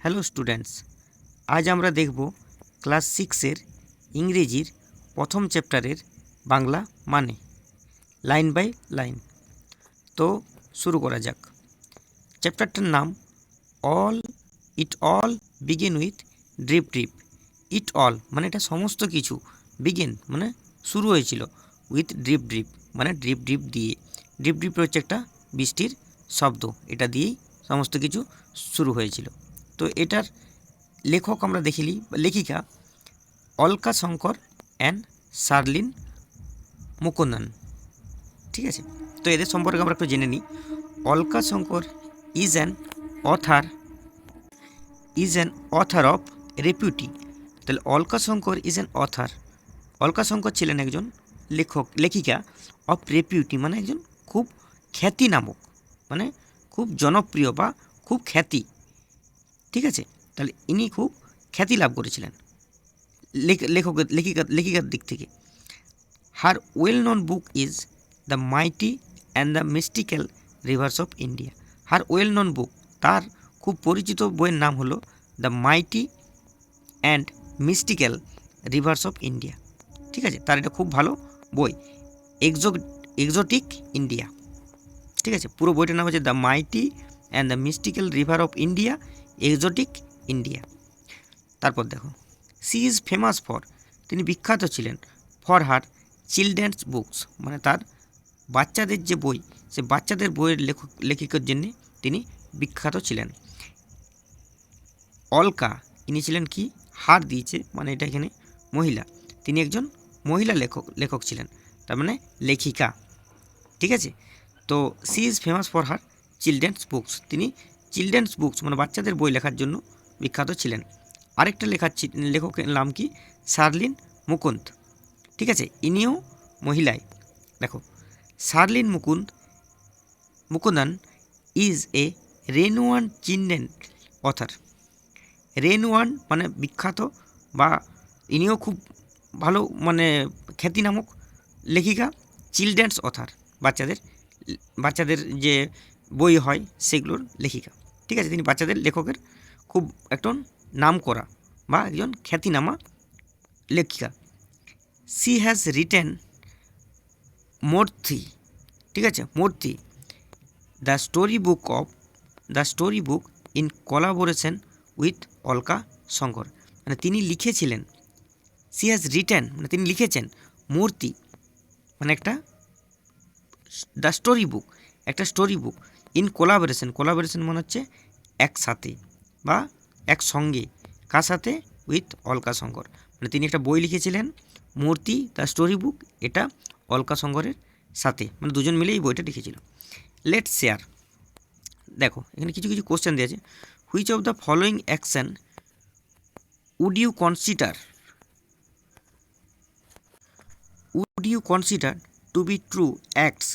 Hello students, আজ আমরা দেখব ক্লাস 6-এর ইংরেজির প্রথম চ্যাপ্টারের বাংলা মানে লাইন বাই লাইন। তো শুরু করা যাক। চ্যাপ্টারটার নাম all begin with drip drip. It all মানে এটা সমস্ত কিছু, বিগিন মানে শুরু হয়েছিল, উইথ ড্রিপ ড্রিপ মানে ড্রিপ ড্রিপ দিয়ে। ড্রিপ ড্রিপ হচ্ছে একটা বৃষ্টির শব্দ, এটা দিয়েই সমস্ত কিছু শুরু হয়েছিল। তো এটার লেখক আমরা দেখিলি, লেখিকা অলকা শঙ্কর অ্যান্ড শার্লিন মুকুন্দন। ঠিক আছে, তো এদের সম্পর্কে আমরা একটু জেনে নিই। Alaka Shankar is an author of repute. তাহলে Alaka Shankar is an author. Alaka Shankar ছিলেন একজন লেখিকা অফ রেপিউটি মানে একজন খুব খ্যাতি নামক, মানে খুব জনপ্রিয় বা খুব খ্যাতি। ঠিক আছে, তাহলে ইনি খুব খ্যাতি লাভ করেছিলেন লেখিকার দিক থেকে। Her well known book is the mighty and the mystical rivers of India. Her well known book, তার খুব পরিচিত বইয়ের নাম হলো the mighty and mystical rivers of India. ঠিক আছে, তার এটা খুব ভালো বই, এক্সোটিক ইন্ডিয়া। ঠিক আছে, পুরো বইটার নাম হচ্ছে the mighty and the mystical river of India, exotic India. তারপর দেখো, সি ইজ ফেমাস ফর, তিনি বিখ্যাত ছিলেন ফর হার চিলড্রেন্স বুকস, মানে তার বাচ্চাদের যে বই, সে বাচ্চাদের বইয়ের লেখিকার জন্যে তিনি বিখ্যাত ছিলেন। অলকা, ইনি ছিলেন কি, হার দিয়েছে মানে এটা এখানে মহিলা, তিনি একজন মহিলা লেখক ছিলেন, তার মানে লেখিকা। ঠিক আছে, তো she is famous for her children's books, তিনি চিলড্রেন্স বুকস মানে বাচ্চাদের বই লেখার জন্য বিখ্যাত ছিলেন। আরেকটা লেখকের নাম কি, শার্লিন মুকুন্দ। ঠিক আছে, ইনিও মহিলাই। দেখো, Sharleen Mukundan is a renowned children author. Renowned মানে বিখ্যাত, বা ইনিও খুব ভালো মানে খ্যাতি নামক লেখিকা। চিলড্রেন্স অথার বাচ্চাদের যে বই হয় সেগুলোর লেখিকা। ঠিক আছে, তিনি বাচ্চাদের লেখকের খুব একজন নাম করা বা একজন খ্যাতিনামা লেখিকা। সি হ্যাজ রিটেন মূর্তি। ঠিক আছে, Murty the story book in collaboration with Alka Shankar, মানে তিনি লিখেছিলেন। সি হ্যাজ রিটেন মানে তিনি লিখেছেন, মূর্তি মানে একটা দ্য স্টোরি বুক, একটা স্টোরি বুক ইন কোলাবোরেশন মানে হচ্ছে একসাথে বা একসঙ্গে, কার সাথে, উইথ অলকা শঙ্কর, মানে তিনি একটা বই লিখেছিলেন মূর্তি দ্য স্টোরি বুক, এটা অলকা শঙ্করের সাথে, মানে দুজন মিলে এই বইটা লিখেছিল। Let's share. দেখো এখানে কিছু কিছু কোশ্চেন দেওয়া আছে। Which of the following action would you consider to be true acts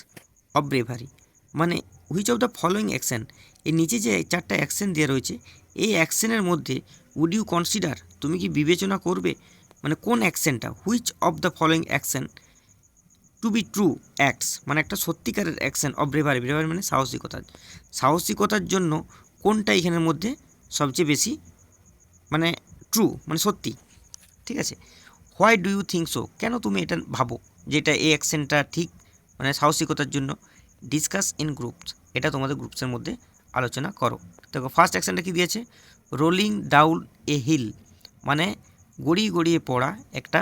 of bravery, মানে which of the following action, এর নিচে যে চারটা অ্যাকশন দেওয়া রয়েছে, এই অ্যাকশনের মধ্যে উড ইউ কনসিডার, তুমি কি বিবেচনা করবে, মানে কোন অ্যাকশনটা, which of the following action to be true acts মানে একটা সত্যিকারের অ্যাকশন অফ ব্রেভারি মানে সাহসিকতার জন্য কোনটা এখানের মধ্যে সবচেয়ে বেশি মানে ট্রু মানে সত্যি। ঠিক আছে, why do you think so, কেন তুমি এটা ভাবো যে এটা এই অ্যাকশনটা ঠিক মানে সাহসিকতার জন্য। ডিসকাস ইন গ্রুপস, এটা তোমাদের গ্রুপসের মধ্যে আলোচনা করো। দেখো ফার্স্ট অ্যাকশনটা কি দিয়েছে, রোলিং ডাউন এ হিল, মানে গড়িয়ে পড়া একটা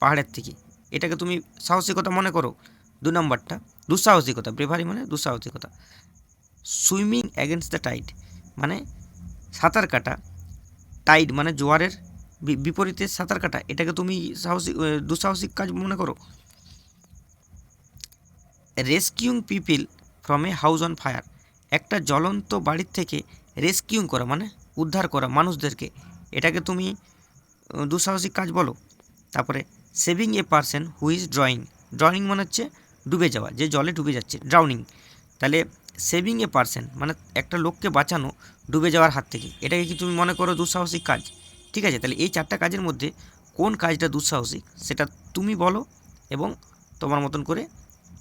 পাহাড়ের থেকে, এটাকে তুমি সাহসিকতা মনে করো। 2 নম্বরটা দুঃসাহসিকতা, ব্রেভারি মানে দুঃসাহসিকতা। সুইমিং অ্যাগেন্স্ট দ্য টাইড, মানে সাঁতার কাটা, টাইড মানে জোয়ারের বিপরীতে সাঁতার কাটা, এটাকে তুমি দুঃসাহসিক কাজ মনে করো। Rescuing people from a house on fire, একটা জ্বলন্ত বাড়ির থেকে রেস্কিউং করা মানে উদ্ধার করা মানুষদেরকে, এটাকে তুমি দুঃসাহসিক কাজ বলো। তারপরে saving a person who is drawing মানে হচ্ছে ডুবে যাওয়া, যে জলে ডুবে যাচ্ছে, ড্রাউনিং। তাহলে সেভিং এ পারসন মানে একটা লোককে বাঁচানো ডুবে যাওয়ার হাত থেকে, এটাকে কি তুমি মনে করো দুঃসাহসিক কাজ। ঠিক আছে, তাহলে এই চারটা কাজের মধ্যে কোন কাজটা দুঃসাহসিক সেটা তুমি বলো এবং তোমার মতন করে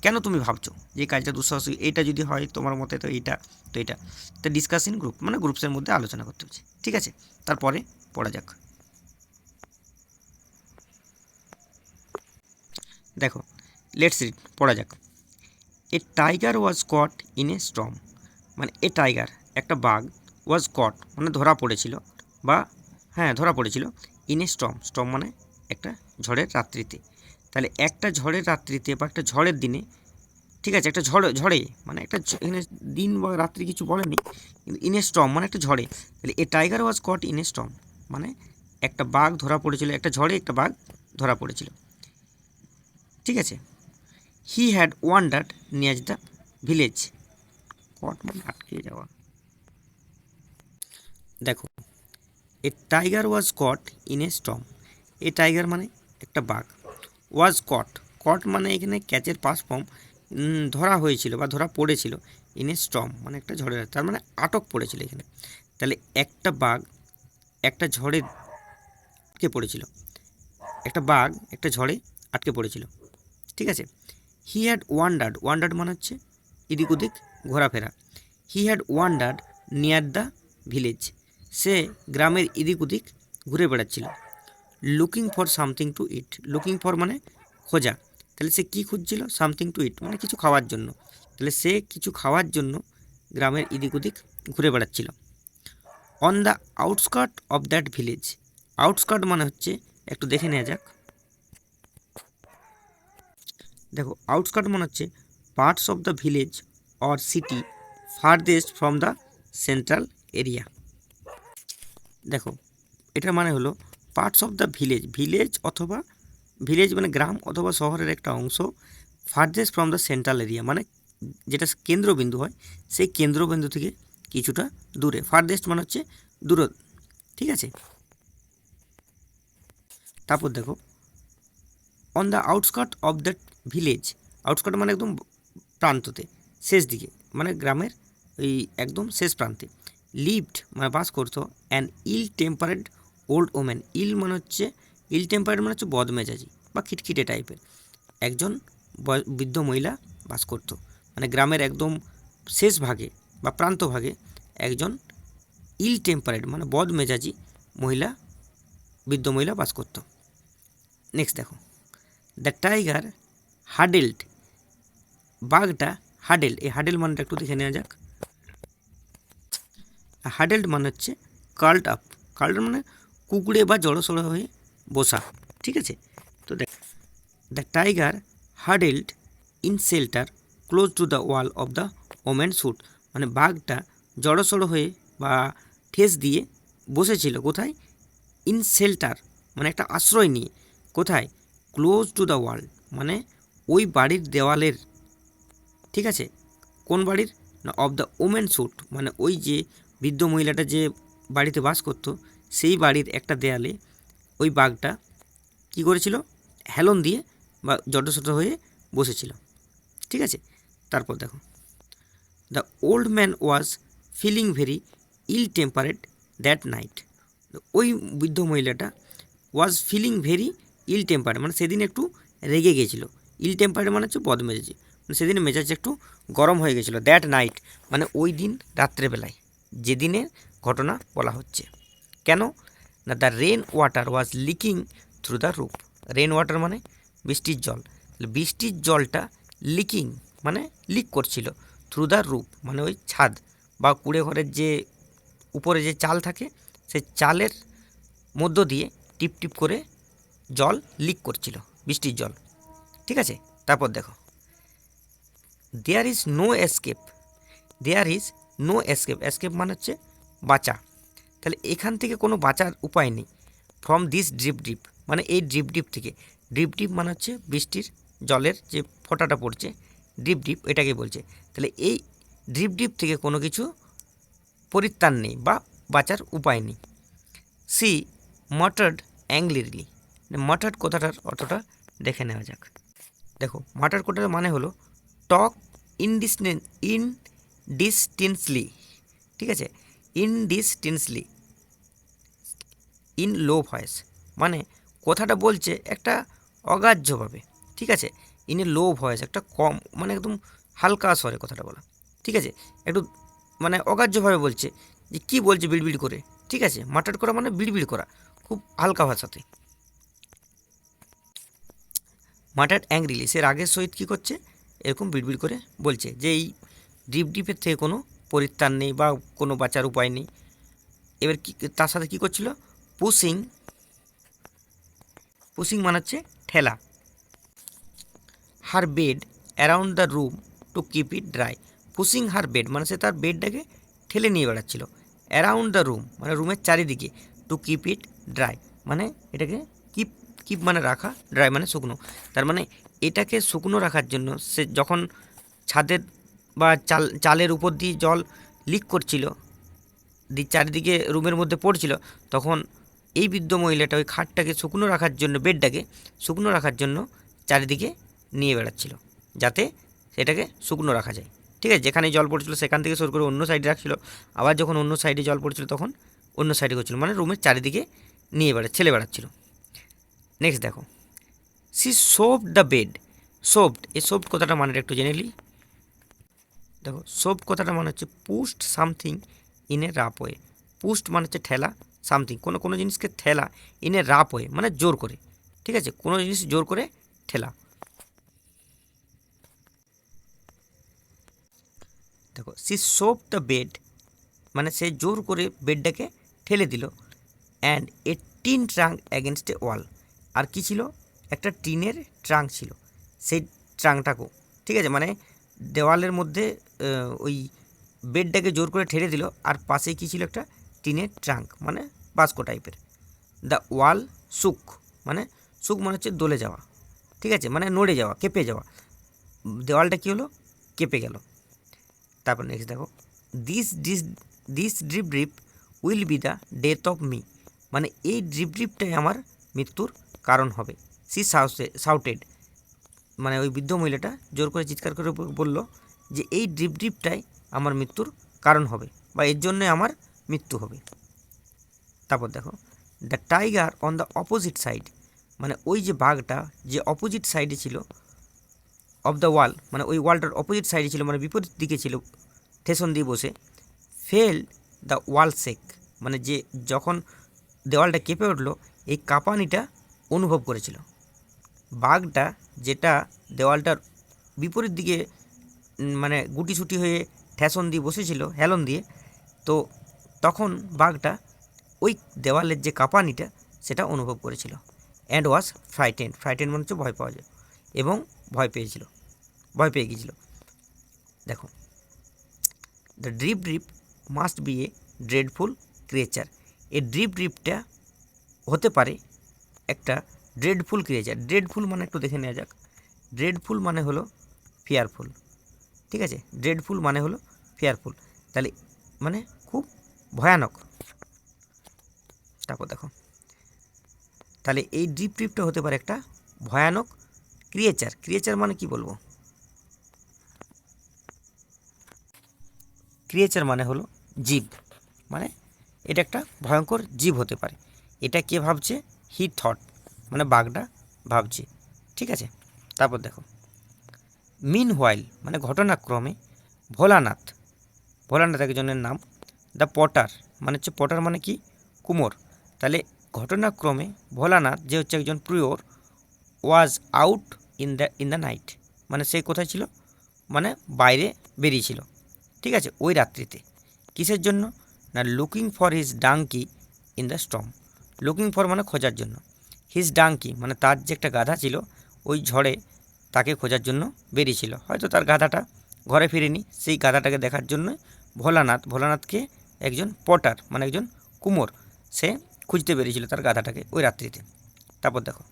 কেন তুমি ভাবছো যে কাজটা দুঃসাহসিক, এইটা যদি হয় তোমার মতে তো এইটা, তো এটা তো ডিসকাস ইন গ্রুপ, মানে গ্রুপসের মধ্যে আলোচনা করতে হচ্ছে। ঠিক আছে, তারপরে পড়া যাক। দেখো, লেটস রিড, পড়া যাক। A tiger was caught in a storm, মানে এ টাইগার একটা বাঘ, ওয়াজ কট মানে ধরা পড়েছিল, বা হ্যাঁ ধরা পড়েছিল, ইন এ স্টর্ম, স্টর্ম মানে একটা ঝড়ের রাত্রিতে। তাহলে একটা ঝড়ের রাত্রিতে বা একটা ঝড়ের দিনে, ঠিক আছে, একটা ঝড়ে মানে একটা এখানে দিন বা রাত্রি কিছু বলেনি, কিন্তু ইন এ স্টর্ম মানে একটা ঝড়ে। তাহলে a tiger was caught in a storm মানে একটা বাঘ ধরা পড়েছিল, একটা ঝড়ে একটা বাঘ ধরা পড়েছিল। ঠিক আছে, he had wandered near the village, caught মানে আটকে যাওয়া। দেখো, a tiger was caught in a storm, a tiger মানে একটা বাঘ, ওয়াজ কট, কট মানে এখানে ক্যাচের পাস ফর্ম, ধরা হয়েছিল বা ধরা পড়েছিল, ইন এ স্টর্ম মানে একটা ঝড়ের, তার মানে আটক পড়েছিল এখানে। তাহলে একটা বাঘ একটা ঝড়ে আটকে পড়েছিল, একটা বাঘ একটা ঝড়ে আটকে পড়েছিল। ঠিক আছে, হি হ্যাড ওয়ান্ডার্ড, ওয়ান্ডার্ড মানে হচ্ছে এদিক ওদিক ঘোরাফেরা। He had wandered near the village, সে গ্রামের এদিক ওদিক ঘুরে বেড়াচ্ছিল। Looking for something to eat, looking for মানে খোঁজা, তাহলে সে কী খুঁজছিল, সামথিং টু ইট মানে কিছু খাওয়ার জন্য, তাহলে সে কিছু খাওয়ার জন্য গ্রামের এদিক ওদিক ঘুরে বেড়াচ্ছিল। On the outskirt of that village, outskirt মানে হচ্ছে, একটু দেখে নেওয়া যাক। দেখো, আউটস্কার্ট মানে হচ্ছে parts of the village or city farthest from the central area. দেখো, এটার মানে হলো parts of the village, village অথবা ভিলেজ মানে গ্রাম অথবা শহরের একটা অংশ, farthest from the central area মানে যেটা কেন্দ্রবিন্দু হয়, সেই কেন্দ্রবিন্দু থেকে কিছুটা দূরে, ফারদেস্ট মানে হচ্ছে দূর। ঠিক আছে, তারপর দেখো, on the outskirt of that village, outskirt মানে একদম প্রান্ততে, শেষ দিকে, মানে গ্রামের ওই একদম শেষ প্রান্তে। লিভড মানে বাস করতো an ill tempered old woman, ill মানে হচ্ছে, ইল টেম্পারেড মানে হচ্ছে বদমেজাজি বা খিটখিটে টাইপের, একজন বৃদ্ধ মহিলা বাস করতো, মানে গ্রামের একদম শেষ ভাগে বা প্রান্ত ভাগে একজন ইল টেম্পারেড মানে বদমেজাজি মহিলা, বৃদ্ধ মহিলা বাস করতো। নেক্সট দেখো, দ্য টাইগার হাডেলড, বাঘটা হাডেল, এই হাডেল মানটা একটু দেখে নেওয়া যাক। হাডেলড মানে হচ্ছে কার্লড আপ, কার্লড মানে কুকুরে বা জড়সড় হয়ে বসা। ঠিক আছে, তো দেখ, the tiger huddled in shelter close to the wall of the woman's hut, মানে বাঘটা জড়সড় হয়ে বা ঠেস দিয়ে বসেছিল কোথায়, ইন শেল্টার মানে একটা আশ্রয় নিয়ে, কোথায়, ক্লোজ টু দ্য ওয়াল মানে ওই বাড়ির দেওয়ালের। ঠিক আছে, কোন বাড়ির না, অফ দ্য ওমেন শ্যুট মানে ওই যে বৃদ্ধ মহিলাটা যে বাড়িতে বাস করতো সেই বাড়ির একটা দেয়ালে ওই বাঘটা কী করেছিল, হেলন দিয়ে বা জটসট হয়ে বসেছিল। ঠিক আছে, তারপর দেখো, the old man was feeling very ill tempered that night, ওই বৃদ্ধ মহিলাটা was feeling very ill tempered মানে সেদিন একটু রেগে গেছিলো, ইল টেম্পারেড মানে হচ্ছে বদমেজাজি, মানে সেদিন মেজাজ একটু গরম হয়ে গেছিলো, দ্যাট নাইট মানে ওই দিন রাত্রেবেলায়, যেদিনের ঘটনা বলা হচ্ছে। কেন না, the rain water was leaking through the roof, rain water মানে বৃষ্টির জল, বৃষ্টির জলটা লিকিং মানে লিক করছিল, থ্রু দ্য রুফ মানে ওই ছাদ বা কুড়ে ঘরের যে উপরে যে চাল থাকে সেই চালের মধ্য দিয়ে টিপ টিপ করে জল লিক করছিল, বৃষ্টির জল। ঠিক আছে, তারপর দেখো, there is no escape, there is no escape, escape মানে হচ্ছে বাঁচা, তাহলে এখান থেকে কোনো বাঁচার উপায় নেই, ফ্রম দিস ড্রিপ ড্রিপ মানে এই ড্রিপ ড্রিপ থেকে, ড্রিপ ড্রিপ মানে হচ্ছে বৃষ্টির জলের যে ফোঁটাটা পড়ছে, ড্রিপ ড্রিপ এটাকে বলছে, তাহলে এই ড্রিপ ড্রিপ থেকে কোনো কিছু পরিত্রাণ নেই বা বাঁচার উপায় নেই। সি মাটার্ড অ্যাংলিরলি, মাটার্ড কথাটার অর্থটা দেখে নেওয়া যাক। দেখো, মাটার্ড কথাটার মানে হলো টক ইনডিস্টেন্সলি, ঠিক আছে, ইনডিস্টেন্সলি ইন লো ভয়েস মানে কথাটা বলছে একটা অগ্রাহ্যভাবে। ঠিক আছে, ইন এ লো ভয়েস, একটা কম মানে একদম হালকা স্বরে কথাটা বলা, ঠিক আছে, একটু মানে অগ্রাহ্যভাবে বলছে যে কী বলছে বিড়বিড় করে, ঠিক আছে, মাটার করা মানে বিড়বিড় করা খুব হালকা ভাষাতে। মাটার অ্যাংরিলি, সে রাগের সহিত কী করছে, এরকম বিড়বিড় করে বলছে যে এই ডিপের থেকে কোনো পরিত্রাণ নেই বা কোনো বাঁচার উপায় নেই। এবার কি তার সাথে কী করছিল, পুশিং, পুশিং মানে হচ্ছে ঠেলা, হার bed around the room to keep it dry. Pushing her bed মানে সে তার বেডটাকে ঠেলে নিয়ে বেড়াচ্ছিল, অ্যারাউন্ড দ্য রুম মানে রুমের চারিদিকে, টু কিপ ইট ড্রাই মানে এটাকে কিপ, কিপ মানে রাখা, ড্রাই মানে শুকনো, তার মানে এটাকে শুকনো রাখার জন্য সে যখন ছাদের বা চালের উপর দিয়ে জল লিক করছিল, চারিদিকে রুমের মধ্যে পড়ছিল, তখন এই বৃদ্ধ মহিলাটা ওই খাটটাকে শুকনো রাখার জন্য, বেডটাকে শুকনো রাখার জন্য চারিদিকে নিয়ে বেড়াচ্ছিল, যাতে সেটাকে শুকনো রাখা যায়, ঠিক আছে, যেখানে জল পড়ছিল সেখান থেকে শুরু করে অন্য সাইডে রাখছিল, আবার যখন অন্য সাইডে জল পড়ছিল তখন অন্য সাইডে করছিল, মানে রুমের চারিদিকে নিয়ে ছেলে বেড়াচ্ছিল। নেক্সট দেখো, সি সোভড দ্য বেড, সোভড, এই সোভড কথাটা মানে একটু জেনে নিই। দেখো সোভড কথাটা মানে হচ্ছে post something in a rough way, post মানে হচ্ছে ঠেলা, সামথিং কোনো কোনো জিনিসকে ঠেলা, ইন এ রাফ ওয়ে মানে জোর করে, ঠিক আছে, কোনো জিনিস জোর করে ঠেলা। দেখো সি সোপ দ্য বেড মানে সে জোর করে বেডটাকে ঠেলে দিল, and a tin trunk against a wall, আর কি ছিল, একটা টিনের ট্রাঙ্ক ছিল, সেই ট্রাঙ্কটাকেও, ঠিক আছে, মানে দেওয়ালের মধ্যে ওই বেডটাকে জোর করে ঠেলে দিল, আর পাশেই কী ছিল, একটা টিনের ট্রাঙ্ক মানে বাস্কো টাইপের। দ্য ওয়াল সুক মানে সুক মানে হচ্ছে দোলে যাওয়া, ঠিক আছে, মানে নড়ে যাওয়া, কেঁপে যাওয়া, দেওয়ালটা কী হলো, কেঁপে গেল। তারপর নেক্সট দেখো, this this this drip drip will be the death of me, মানে এই ড্রিপ ড্রিপটাই আমার মৃত্যুর কারণ হবে। সি সাউটেড মানে ওই বৃদ্ধ মহিলাটা জোর করে চিৎকার করে বলল যে এই ড্রিপ ড্রিপটাই আমার মৃত্যুর কারণ হবে বা এর জন্যে আমার মৃত্যু হবে। তারপর দেখো, the tiger on the opposite side, মানে ওই যে বাঘটা যে অপোজিট সাইডে ছিল অফ দ্য ওয়াল, মানে ওই ওয়ালটার অপোজিট সাইডে ছিল, মানে বিপরীত দিকে ছিল, ঠেসন দিয়ে বসে, ফেল দ্য ওয়াল শেক, মানে যে যখন দেওয়ালটা কেঁপে উঠলো এই কাঁপানিটা অনুভব করেছিল। বাঘটা যেটা দেওয়ালটার বিপরীত দিকে মানে গুটিসুটি হয়ে ঠেসন দিয়ে বসেছিল হেলন দিয়ে, তো তখন বাঘটা ওই দেওয়ালের যে কাঁপানিটা সেটা অনুভব করেছিল। অ্যান্ড ওয়াজ ফ্রাইটেন্ড, ফ্রাইটেন্ড মানে হচ্ছে ভয় পাওয়া যায়, এবং ভয় পেয়ে গিয়েছিল। দেখো, the drip drip must B A dreadful creature, এই ড্রিপ ড্রিপটা হতে পারে একটা ড্রেডফুল ক্রিয়েচার। ড্রেডফুল মানে একটু দেখে নেওয়া যাক, ড্রেডফুল মানে হলো ফিয়ারফুল, ঠিক আছে, ড্রেডফুল মানে হলো ফিয়ারফুল, তাহলে মানে খুব ভয়ানক। তারপর দেখো, তাহলে এই ড্রিপ ড্রিপটা হতে পারে একটা ভয়ানক ক্রিয়েচার। ক্রিয়েচার মানে কি বলবো, ক্রিয়েচার মানে হলো জীব, মানে এটা একটা ভয়ঙ্কর জীব হতে পারে। এটা কে ভাবছে, হি থট মানে বাঘটা ভাবছে, ঠিক আছে। তারপর দেখো, মিন হোয়াইল মানে ঘটনাক্রমে, ভোলানাথ, ভোলানাথ একজনের নাম, দ্য পটার মানে হচ্ছে পটার মানে কি, কুমোর, তাহলে ঘটনাক্রমে ভোলানাথ যে হচ্ছে একজন prior, was out in the night মানে সে কোথায় ছিল, মানে বাইরে বেরিয়েছিল, ঠিক আছে, ওই রাত্রিতে, কিসের জন্য না, looking for his donkey in the storm, looking for মানে খোঁজার জন্য, হিজ ডাঙ্কি মানে তার যে একটা গাধা ছিল ওই ঝড়ে তাকে খোঁজার জন্য বেরিয়েছিল, হয়তো তার গাধাটা ঘরে ফিরেনি, সেই গাধাটাকে দেখার জন্য ভোলানাথকে একজন পটার মানে একজন কুমোর সে খুঁজতে বেরিয়েছিল তার গাধাটাকে ওই রাত্রিতে। তারপর দেখো,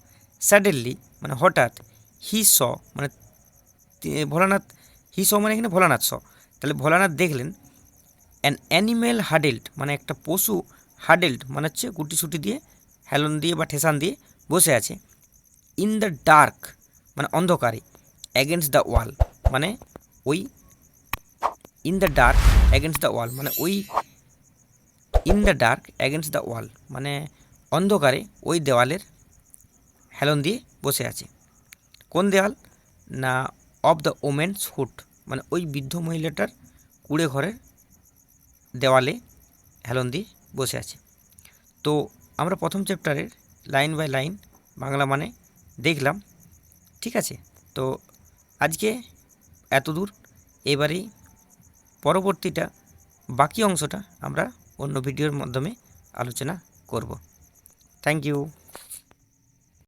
স্যাডেনলি মানে হঠাৎ, হি স মানে ভোলানাথ, হি স মানে এখানে ভোলানাথ স, তাহলে ভোলানাথ দেখলেন অ্যান অ্যানিম্যাল হাডেল্ড মানে একটা পশু, হাডেল্ড মানে হচ্ছে গুটিসুটি দিয়ে হেলন দিয়ে বা ঠেসান দিয়ে বসে আছে, ইন দ্য ডার্ক মানে অন্ধকারে, অ্যাগেনস্ট দ্য ওয়াল মানে ওই, in the dark against the wall মানে ওই, in the dark against the wall মানে অন্ধকারে ওই দেওয়ালের হেলন দিয়ে বসে আছে। কোন দেওয়াল না অফ দ্য ওমেন্স হুড, মানে ওই বৃদ্ধ মহিলাটার কুড়ে ঘরের দেওয়ালে হেলন দিয়ে বসে আছে। তো আমরা প্রথম চ্যাপ্টারের লাইন বাই লাইন বাংলা মানে দেখলাম, ঠিক আছে। তো আজকে এত দূর, এবারেই পরবর্তীটা বাকি অংশটা আমরা অন্য ভিডিওর মাধ্যমে আলোচনা করব। Thank you.